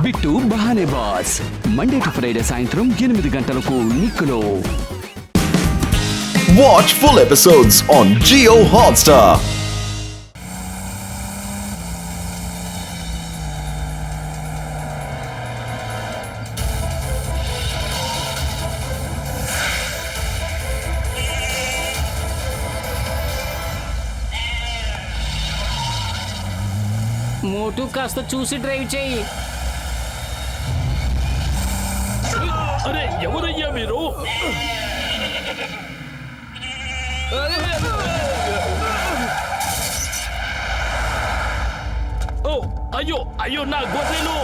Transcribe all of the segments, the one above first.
Bit బహానే boss Monday to Friday సాయంత్రం 8 గంటలకు నిక్కులో. Watch full episodes on Jio Hotstar. మోటు కాస్త చూసి డ్రైవ్ చేయి. అరే ఎవరయ్యా మీరు? ఓ అయ్యో అయ్యో నా గొర్రెలు!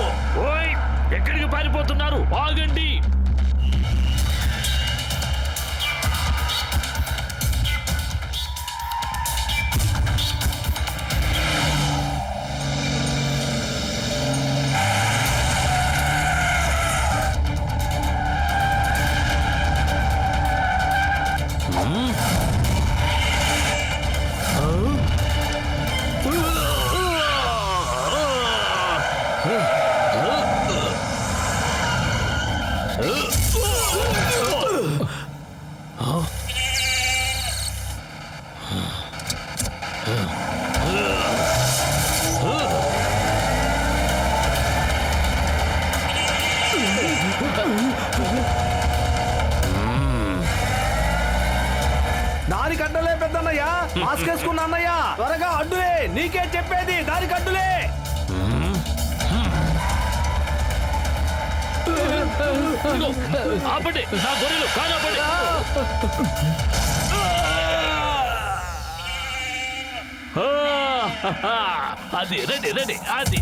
ఓయ్ ఎక్కడికి పారిపోతున్నారు? ఆగండి! దానికి అడ్డులే పెద్దన్నయ్య, మాస్క్ వేసుకున్న అన్నయ్య, త్వరగా అడ్డులే. నీకే చెప్పేది, దానికి అడ్డులే. ఆపండి నా గొర్రెలు, కానాపండి! అది రెడీ రెడీ, అది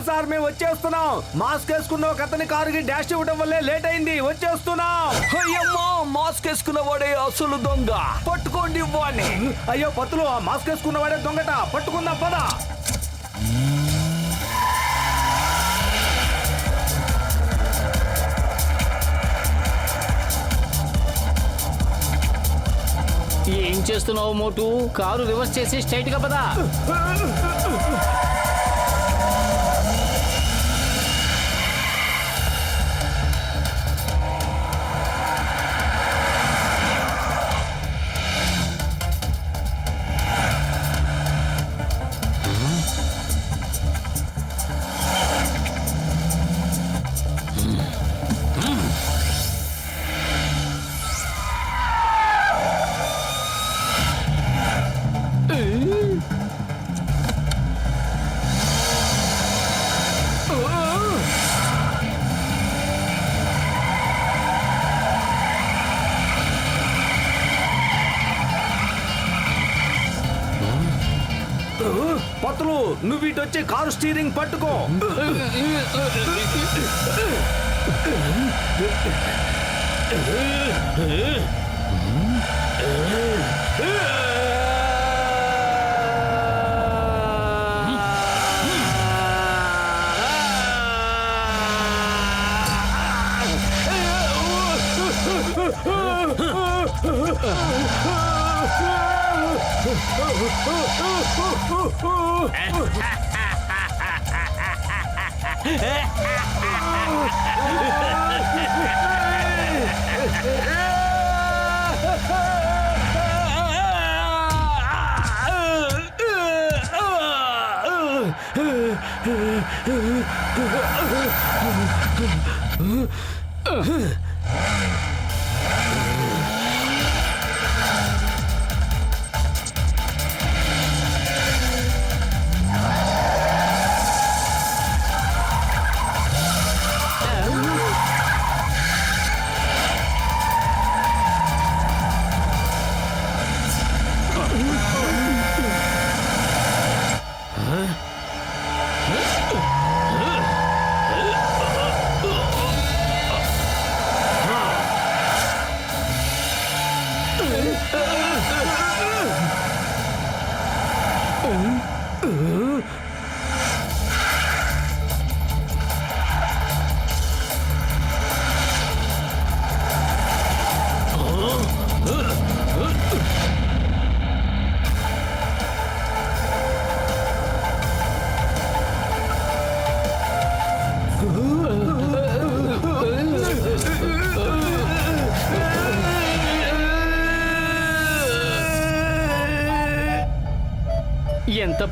సార్ మేము వచ్చేస్తున్నాం. మాస్క్ వేసుకున్న ఒక అతని కారుకి డాష్ ఇవ్వడం వల్లే లేట్ అయింది. వచ్చేస్తున్నాం. అయ్యమ్మా, మాస్క్ వేసుకున్న వాడే అసలు దొంగ, పట్టుకోండి వాడిని. అయ్యో పత్తులు, ఆ మాస్క్ వేసుకున్న వాడే దొంగట. పట్టుకుందాం పద. ఏం చేస్తున్నావు మోటు? కారు రివర్స్ చేసి స్ట్రైట్ గా పదా. పత్తులు, నువ్వు ఇటు వచ్చి కారు స్టీరింగ్ పట్టుకో.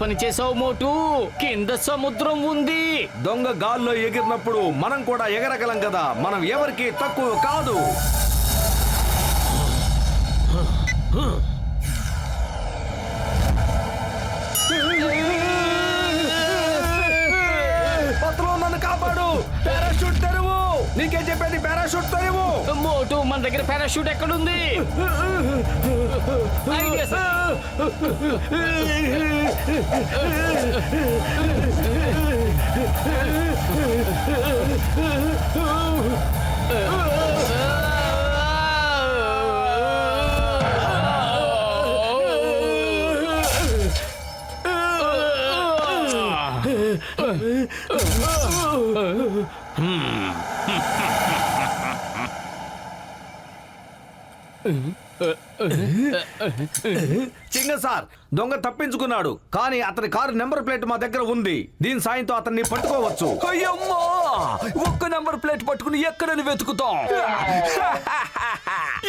పని చేసావు మోటు. కింద సముద్రం ఉంది. దొంగ గాల్లో ఎగిరినప్పుడు మనం కూడా ఎగరగలం కదా. మనం ఎవరికి తక్కువ కాదు. పత్రం నన్ను కాపాడు. పారాషూట్ తెరువు. నీకే చెప్పేది, పారాషూట్ తెరువు. మోటు, మన దగ్గర పారాషూట్ ఎక్కడుంది? Idea sir. చింగ సార్, దొంగ తప్పించుకున్నాడు, కానీ అతని కారు నెంబర్ ప్లేట్ మా దగ్గర ఉంది. దీని సాయంతో అతన్ని పట్టుకోవచ్చు. అయ్యమ్మా, ఒక్క నెంబర్ ప్లేట్ పట్టుకుని ఎక్కడని వెతుకుతాం?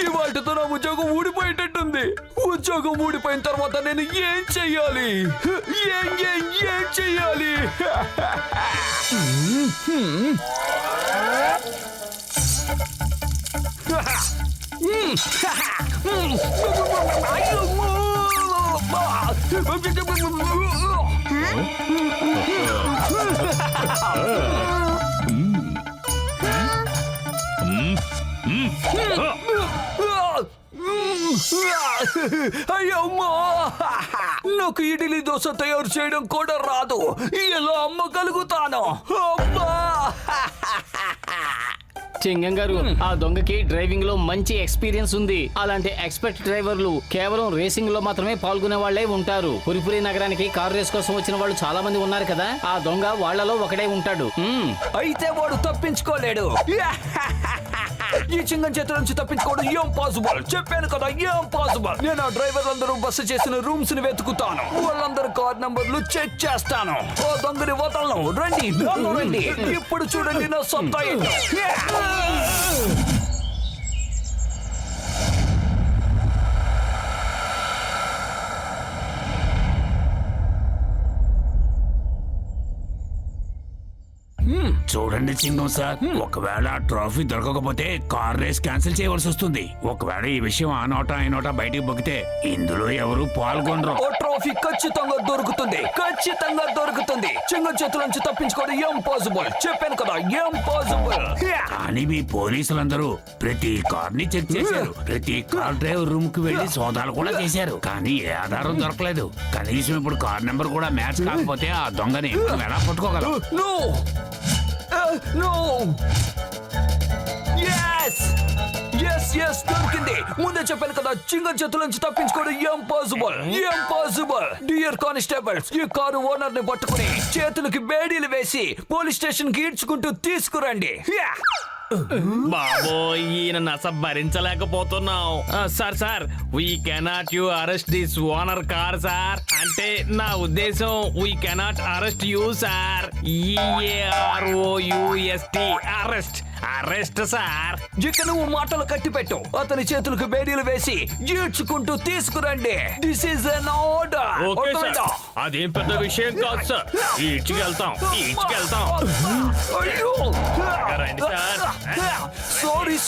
ఇవాటితో నా ఉద్యోగం ఊడిపోయేటట్టుంది. ఉద్యోగం ఊడిపోయిన తర్వాత నేను ఏం చెయ్యాలి? ఏం చెయ్యాలి? అయ్యమ్మా, నాకు ఇడ్లీ దోశ తయారు చేయడం కూడా రాదు. ఎలా అమ్మగలుగుతాను? అమ్మా! చింగం గారు, ఆ దొంగకి డ్రైవింగ్ లో మంచి ఎక్స్పీరియన్స్ ఉంది. అలాంటి ఎక్స్పర్ట్ డ్రైవర్లు కేవలం రేసింగ్ లో మాత్రమే పాల్గొనే వాళ్లే ఉంటారు. పురిపురి నగరానికి కారు రేస్ కోసం వచ్చిన వాళ్ళు చాలా మంది ఉన్నారు కదా. ఆ దొంగ వాళ్లలో ఒకడే ఉంటాడు. అయితే వాడు తప్పించుకోలేడు. ఈ చింగం చేతుల నుంచి తప్పించుకోవడం ఏం పాసిబుల్? చెప్పాను కదా, ఏం పాసిబుల్. నేను ఆ డ్రైవర్లందరూ బస్సు చేసిన రూమ్స్ ని వెతుకుతాను. వాళ్ళందరూ కార్ నంబర్లు చెక్ చేస్తాను. ఓ దొంగని వదలను. రండి, నాతో రండి. ఇప్పుడు చూడండి నా సొంత ఏంటో. చూడండి చింగం సార్, ఒకవేళ ట్రోఫీ దొరకకపోతే కార్ రేస్ క్యాన్సిల్ చేయవలసి వస్తుంది. ఒకవేళ ఈ విషయం ఆ నోటా ఈ నోటా బయటికి బొక్కితే ఇందులో ఎవరు పాల్గొనరు. ఓ ట్రోఫీ ఖచ్చితంగా దొరుకుతుంది. ఖచ్చితంగా దొరుకుతుంది. చింగం చేతుల నుంచి తప్పించుకోవడం ఏం పాసిబుల్? చెప్పాను కదా, ఏం పాసిబుల్. కానీ మీ పోలీసులందరూ ప్రతి కార్ ని చెక్ చేశారు. ప్రతి కార్ డ్రైవర్ రూమ్ కి వెళ్లి సోదాలు కూడా చేశారు. కానీ ఏ ఆధారం దొరకలేదు. కనీసం ఇప్పుడు కార్ నెంబర్ కూడా మ్యాచ్ కాకపోతే ఆ దొంగని మనం ఎలా పట్టుకోగలం? No! No! Yes! Yes, దొరికింది. ముందే చెప్పాను కదా, చింగం చేతుల నుంచి తప్పించుకోవడం ఇంపాసిబుల్. డియర్ కానిస్టేబుల్స్, ఈ కారు ఓనర్ ని పట్టుకుని చేతులకి బేడీలు వేసి పోలీస్ స్టేషన్ కి ఈడ్చుకుంటూ తీసుకురండి. బాబో, ఈయన నస భరించలేకపోతున్నాం. Sir, we cannot you arrest this owner car sir. అంటే నా ఉద్దేశం, we cannot arrest you sir. EAROUST arrest sir. ఇక నువ్వు మాటలు కట్టి పెట్టు. అతని చేతులకు బేడీలు వేసి ఈడ్చుకుంటూ తీసుకురండి. This is an order. Okay sir, అదేం పెద్ద విషయం కాదు సార్. ఈడ్చుకెళ్తాం. అయ్యో, రండి sir.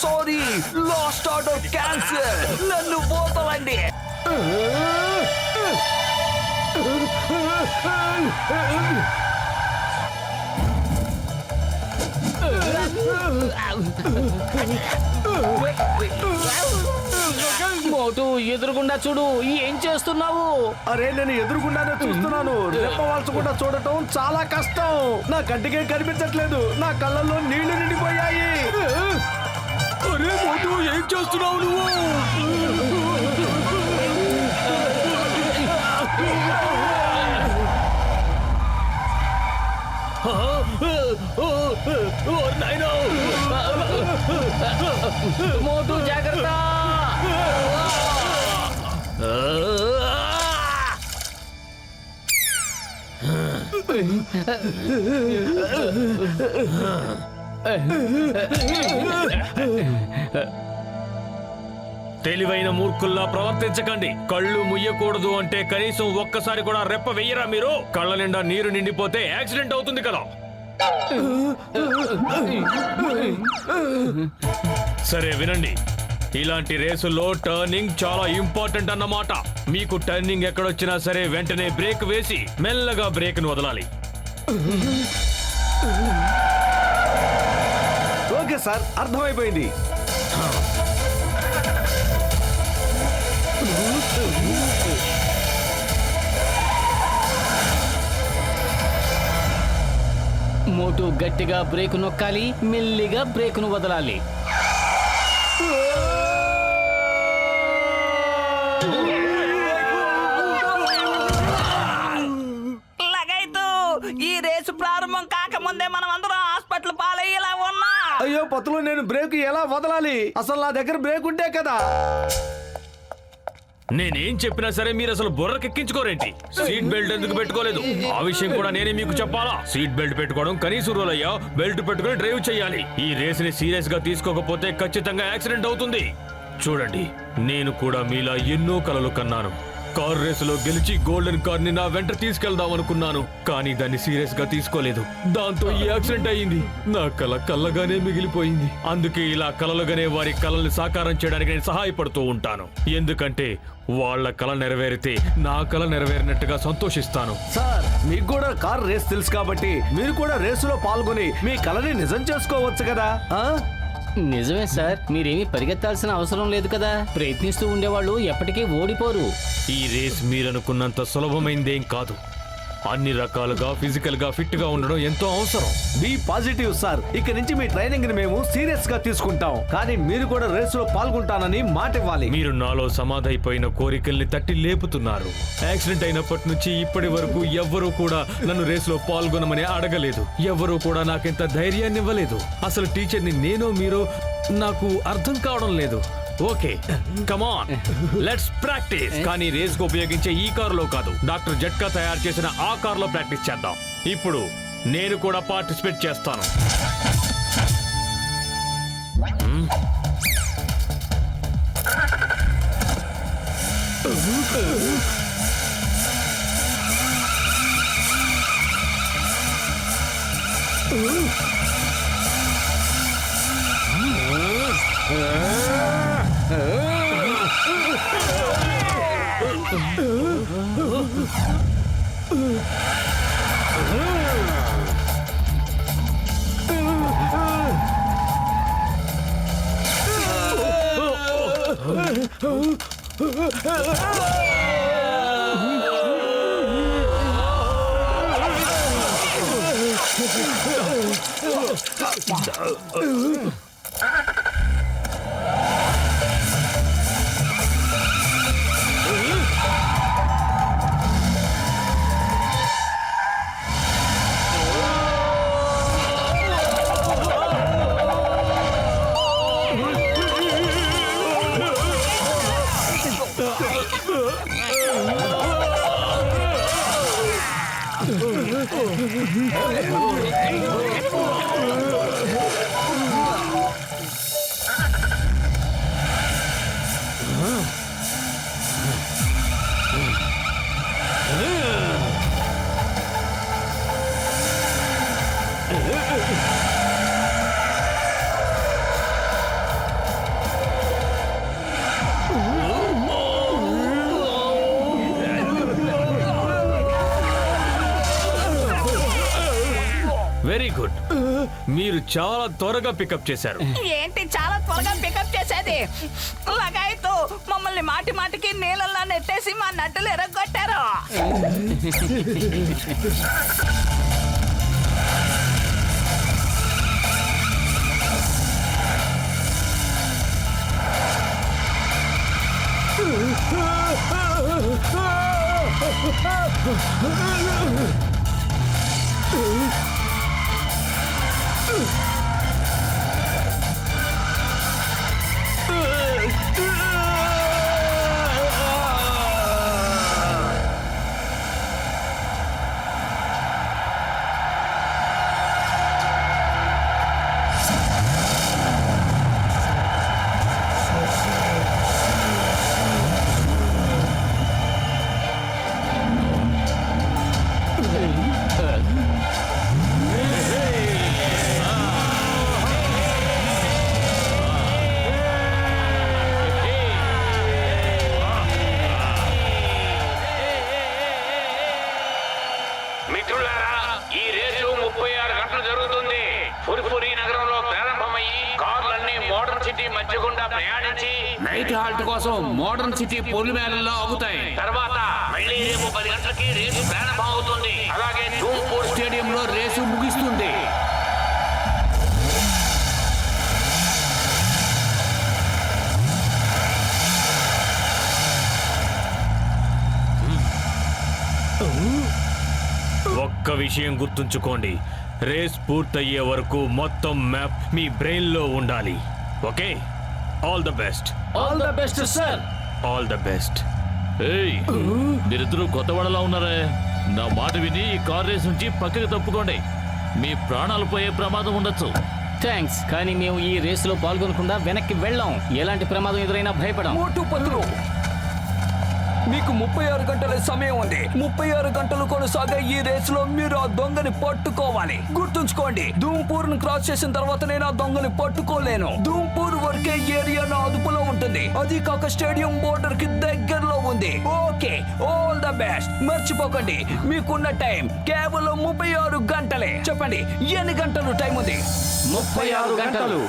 Sorry, last order cancel. నన్ను పోతావండి. మోటు, ఎదురుగుండా చూడు. ఏం చేస్తున్నావు? అరే, నేను ఎదురుగుండానే చూస్తున్నాను. రెప్పవాల్చకుండా చూడటం చాలా కష్టం. నా కంటికే కనిపించట్లేదు. నా కళ్ళల్లో నీళ్లు నిండిపోయాయి. అరే మోటు, ఏం చేస్తున్నావు నువ్వు? మోటు, జాగ్రత్త. తెలివైన మూర్ఖుల్లా ప్రవర్తించకండి. కళ్ళు ముయ్యకూడదు అంటే కనీసం ఒక్కసారి కూడా రెప్ప వెయ్యరా మీరు? కళ్ళ నిండా నీరు నిండిపోతే యాక్సిడెంట్ అవుతుంది కదా. సరే వినండి, ఇలాంటి రేసుల్లో టర్నింగ్ చాలా ఇంపార్టెంట్ అన్నమాట. మీకు టర్నింగ్ ఎక్కడొచ్చినా సరే వెంటనే బ్రేక్ వేసి మెల్లగా బ్రేక్ ను వదలాలి. ఓకే సార్, అర్థమైపోయింది. మోటు గట్టిగా బ్రేక్ నొక్కాలి, మెల్లిగా బ్రేక్ ను వదలాలి. లగైతు ఈ రేసు ప్రారంభం కాకముందే మనం అందరం హాస్పిటల్ పాలయ్యేలా ఉన్నా. అయ్యో పతులు, నేను బ్రేక్ ఎలా వదలాలి? అసలు నా దగ్గర బ్రేక్ ఉంటే కదా. నేనేం చెప్పినా సరే మీరు అసలు బుర్రకెక్కించుకోరేంటి? సీట్ బెల్ట్ ఎందుకు పెట్టుకోలేదు? ఆ విషయం కూడా నేనే మీకు చెప్పాలా? సీట్ బెల్ట్ పెట్టుకోవడం కనీసం రూల్ అయ్యా. బెల్ట్ పెట్టుకుని డ్రైవ్ చేయాలి. ఈ రేస్ ని సీరియస్ గా తీసుకోకపోతే ఖచ్చితంగా యాక్సిడెంట్ అవుతుంది. చూడండి, నేను కూడా మీలా ఎన్నో కలలు కన్నాను. కార్ రేసులో గెలిచి గోల్డెన్ కార్ ని నా వెంట తీసుకెళ్దాం అనుకున్నాను, కానీ దాన్ని సీరియస్ గా తీసుకోలేదు. దాంతో ఈ యాక్సిడెంట్ అయ్యింది. నా కల కళ్ళగానే మిగిలిపోయింది. అందుకే ఇలా కలలుగానే వారి కలల్ని సాకారం చేయడానికి నేను సహాయపడుతూ ఉంటాను. ఎందుకంటే వాళ్ళ కల నెరవేరితే నా కల నెరవేరినట్టుగా సంతోషిస్తాను. సార్, మీకు కూడా కార్ రేస్ తెలుసు కాబట్టి మీరు కూడా రేసులో పాల్గొని మీ కలని నిజం చేసుకోవచ్చు కదా. నిజమే సార్, మీరేమీ పరిగెత్తాల్సిన అవసరం లేదు కదా. ప్రయత్నిస్తూ ఉండేవాళ్ళు ఎప్పటికీ ఓడిపోరు. ఈ రేస్ మీరనుకున్నంత సులభమైందేం కాదు. అన్ని రకాలుగా ఫిజికల్ గా ఫిట్ గా ఉండడం ఎంతో అవసరం. బి పాజిటివ్ సార్, ఇక నుంచి మీ ట్రైనింగ్ ని మేము సీరియస్ గా తీసుకుంటాం. కానీ మీరు కూడా రేసులో పాల్గొంటానని మాట ఇవ్వాలి. మీరు నాలో సమాధైపోయిన కోరికల్ని తట్టి లేపుతున్నారు. యాక్సిడెంట్ అయినప్పటి నుంచి ఇప్పటి వరకు ఎవ్వరూ కూడా నన్ను రేసులో పాల్గొనమని అడగలేదు. ఎవ్వరూ కూడా నాకెంత ధైర్యాన్ని ఇవ్వలేదు. అసలు టీచర్ని నేనో మీరో నాకు అర్థం కావడం లేదు. Okay, come on, let's practice. కానీ రేస్ కు ఉపయోగించే ఈ కారులో కాదు, డాక్టర్ జట్కా తయారు చేసిన ఆ కారులో ప్రాక్టీస్ చేద్దాం. ఇప్పుడు నేను కూడా పార్టిసిపేట్ చేస్తాను. వెరీ గుడ్, మీరు చాలా త్వరగా పికప్ చేశారు. ఏంటి చాలా త్వరగా పికప్ చేసేది? లగాయితు మమ్మల్ని మాటి మాటికి నీళ్ళల్లో నెట్టేసి మా నట్టులు ఎరగొట్టారు. నైట్ హాల్ట్ కోసం మోడర్న్ సిటీ పొలిమేరల్లో ఆగుతాయి. తర్వాత మళ్ళీ రేపు 10 గంటలకి రేసు ప్రారంభం అవుతుంది. అలాగే ధూంపూర్ స్టేడియంలో రేసు ముగిస్తుంది. ఒక్క విషయం గుర్తుంచుకోండి, రేస్ పూర్తయ్యే వరకు మొత్తం మ్యాప్ మీ బ్రెయిన్ లో ఉండాలి. Okay, all the best. All the best sir. All the best. ఏయ్, మీరిద్దరూ కొత్త వాళ్ళలా ఉన్నారే. నా మాట విని ఈ కార్ రేస్ నుంచి పక్కకి తప్పుకోండి. మీ ప్రాణాలు పోయే ప్రమాదం ఉండొచ్చు. థ్యాంక్స్, కానీ మేము ఈ రేసులో పాల్గొనకుండా వెనక్కి వెళ్ళాం. ఎలాంటి ప్రమాదం ఎదురైనా భయపడం. మోటు పత్రు, మీకు 36 గంటల సమయం ఉంది. 36 గంటలు కొనసాగే ఈ రేసులో మీరు ఆ దొంగని పట్టుకోవాలి. గుర్తుంచుకోండి, ధూంపూర్ ను క్రాస్ చేసిన తర్వాత నేను ఆ దొంగని పట్టుకోలేను. ధూంపూర్ వరకే ఏరియా నా అదుపులో ఉంటుంది. అది కాక స్టేడియం బోర్డర్ కి దగ్గరలో ఉంది. Okay, all the best. మర్చిపోకండి, మీకున్న టైం కేవలం 36 గంటలే. చెప్పండి, ఎన్ని గంటలు టైం ఉంది? 36 గంటలు.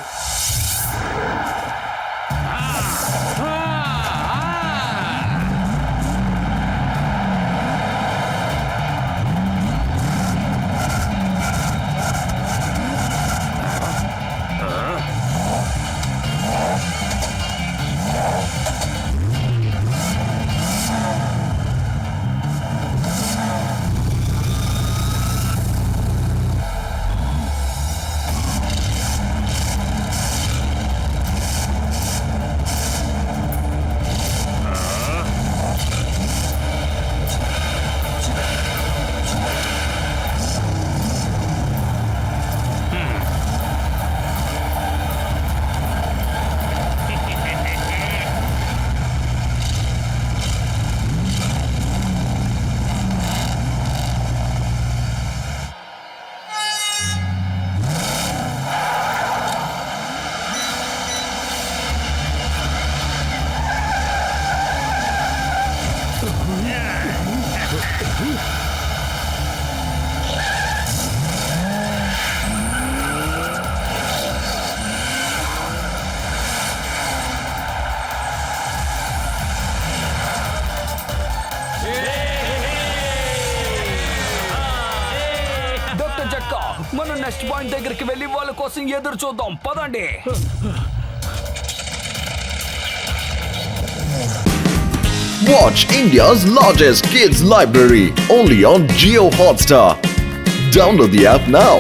మనం నెక్స్ట్ పాయింట్ దగ్గరికి వెళ్ళి వాళ్ళ కోసం ఎదురు చూద్దాం. పదండి. Watch India's largest kids library only on Jio Hotstar. Download the app now.